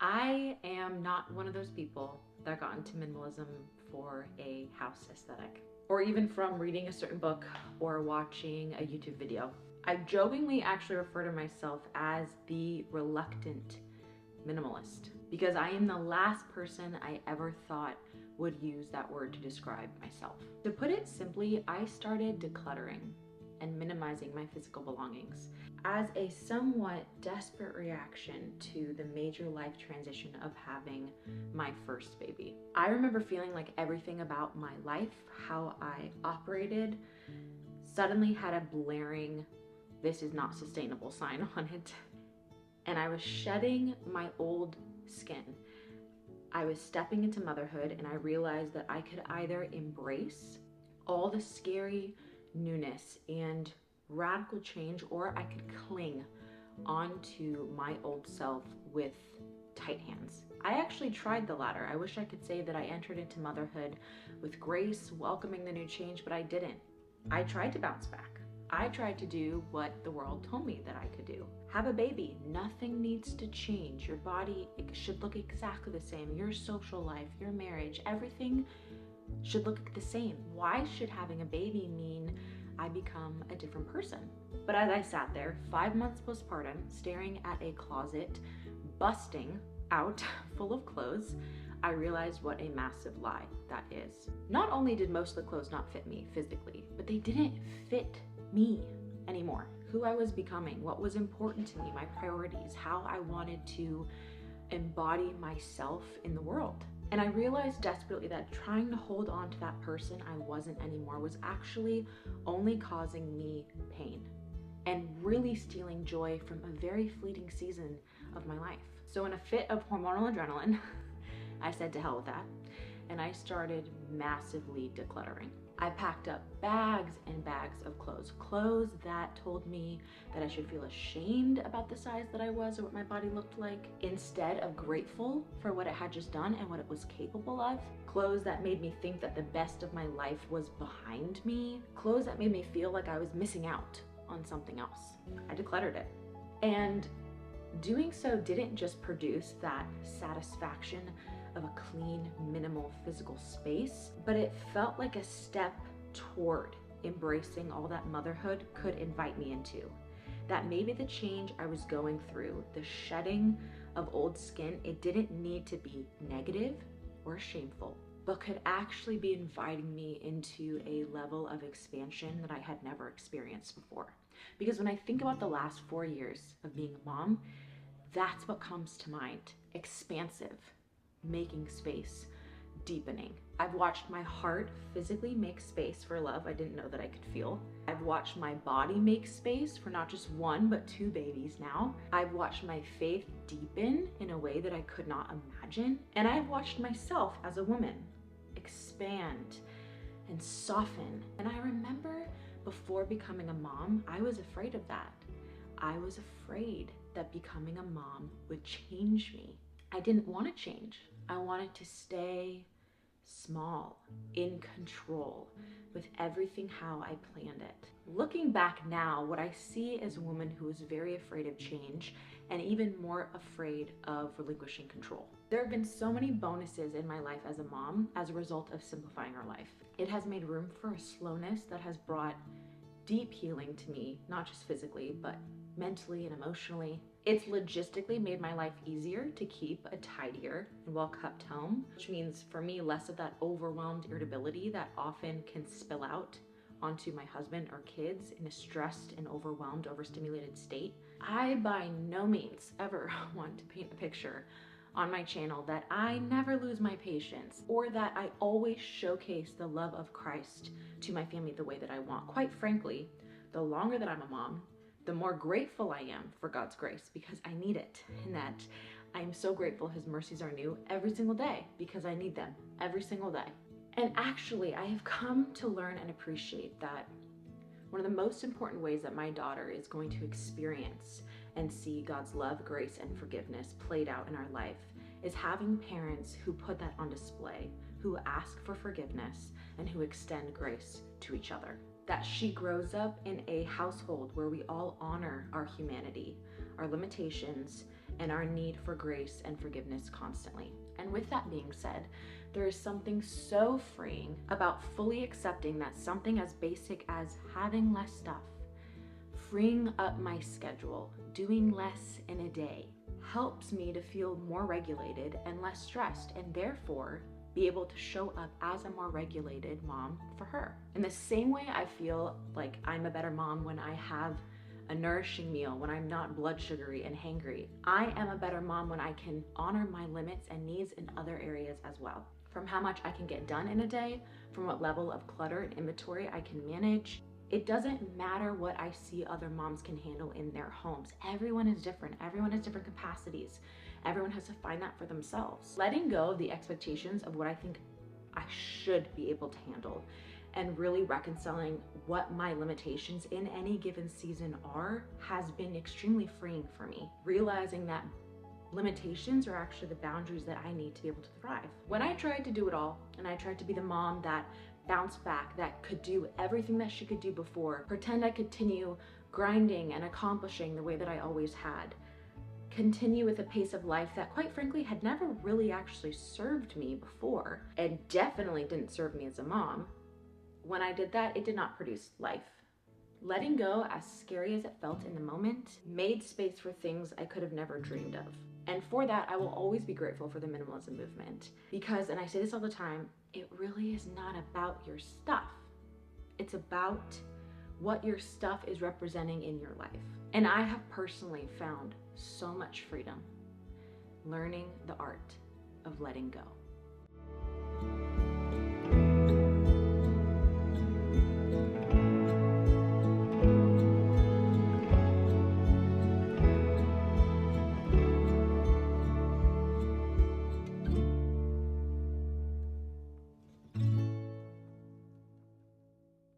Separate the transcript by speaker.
Speaker 1: I am not one of those people that got into minimalism for a house aesthetic, or even from reading a certain book or watching a YouTube video. I jokingly actually refer to myself as the reluctant minimalist because I am the last person I ever thought would use that word to describe myself. To put it simply, I started decluttering and minimizing my physical belongings as a somewhat desperate reaction to the major life transition of having my first baby. I remember feeling like everything about my life, how I operated, suddenly had a blaring, "this is not sustainable" sign on it. And I was shedding my old skin. I was stepping into motherhood, and I realized that I could either embrace all the scary newness and radical change, or I could cling onto my old self with tight hands. I actually tried the latter. I wish I could say that I entered into motherhood with grace, welcoming the new change, but I didn't. I tried to bounce back. I tried to do what the world told me that I could do. Have a baby. Nothing needs to change. Your body, it should look exactly the same. Your social life, your marriage, everything should look the same. Why should having a baby mean I become a different person? But as I sat there, 5 months postpartum, staring at a closet busting out full of clothes, I realized what a massive lie that is. Not only did most of the clothes not fit me physically, but they didn't fit me anymore. Who I was becoming, what was important to me, my priorities, how I wanted to embody myself in the world. And I realized desperately that trying to hold on to that person I wasn't anymore was actually only causing me pain and really stealing joy from a very fleeting season of my life. So in a fit of hormonal adrenaline, I said to hell with that, and I started massively decluttering. I packed up bags and bags of clothes that told me that I should feel ashamed about the size that I was or what my body looked like, instead of grateful for what it had just done and what it was capable of. Clothes that made me think that the best of my life was behind me. Clothes that made me feel like I was missing out on something else. I decluttered it. And doing so didn't just produce that satisfaction of a clean, minimal physical space, but it felt like a step toward embracing all that motherhood could invite me into. That maybe the change I was going through, the shedding of old skin, it didn't need to be negative or shameful, but could actually be inviting me into a level of expansion that I had never experienced before. Because when I think about the last 4 years of being a mom, that's what comes to mind. Expansive, making space, deepening. I've watched my heart physically make space for love I didn't know that I could feel. I've watched my body make space for not just one, but 2 babies now. I've watched my faith deepen in a way that I could not imagine. And I've watched myself as a woman expand and soften. And I remember before becoming a mom, I was afraid of that. I was afraid that becoming a mom would change me. I didn't want to change. I wanted to stay small, in control, with everything how I planned it. Looking back now, what I see is a woman who is very afraid of change and even more afraid of relinquishing control. There have been so many bonuses in my life as a mom as a result of simplifying our life. It has made room for a slowness that has brought deep healing to me, not just physically, but mentally and emotionally. It's logistically made my life easier to keep a tidier and well-kept home, which means for me less of that overwhelmed irritability that often can spill out onto my husband or kids in a stressed and overwhelmed, overstimulated state. I by no means ever want to paint a picture on my channel that I never lose my patience or that I always showcase the love of Christ to my family the way that I want. Quite frankly, the longer that I'm a mom, the more grateful I am for God's grace because I need it, and that I'm so grateful His mercies are new every single day because I need them every single day. And actually, I have come to learn and appreciate that one of the most important ways that my daughter is going to experience and see God's love, grace, and forgiveness played out in our life is having parents who put that on display, who ask for forgiveness, and who extend grace to each other. That she grows up in a household where we all honor our humanity, our limitations, and our need for grace and forgiveness constantly. And with that being said, there is something so freeing about fully accepting that something as basic as having less stuff, freeing up my schedule, doing less in a day, helps me to feel more regulated and less stressed, and therefore be able to show up as a more regulated mom for her. In the same way I feel like I'm a better mom when I have a nourishing meal, when I'm not blood sugary and hangry, I am a better mom when I can honor my limits and needs in other areas as well. From how much I can get done in a day, from what level of clutter and inventory I can manage. It doesn't matter what I see other moms can handle in their homes. Everyone is different. Everyone has different capacities. Everyone has to find that for themselves. Letting go of the expectations of what I think I should be able to handle and really reconciling what my limitations in any given season are has been extremely freeing for me. Realizing that limitations are actually the boundaries that I need to be able to thrive. When I tried to do it all, and I tried to be the mom that bounced back, that could do everything that she could do before, pretend I continue grinding and accomplishing the way that I always had, continue with a pace of life that quite frankly had never really actually served me before, and definitely didn't serve me as a mom, when I did that, it did not produce life. Letting go, as scary as it felt in the moment, made space for things I could have never dreamed of. And for that, I will always be grateful for the minimalism movement. Because, and I say this all the time, it really is not about your stuff. It's about what your stuff is representing in your life. And I have personally found so much freedom learning the art of letting go.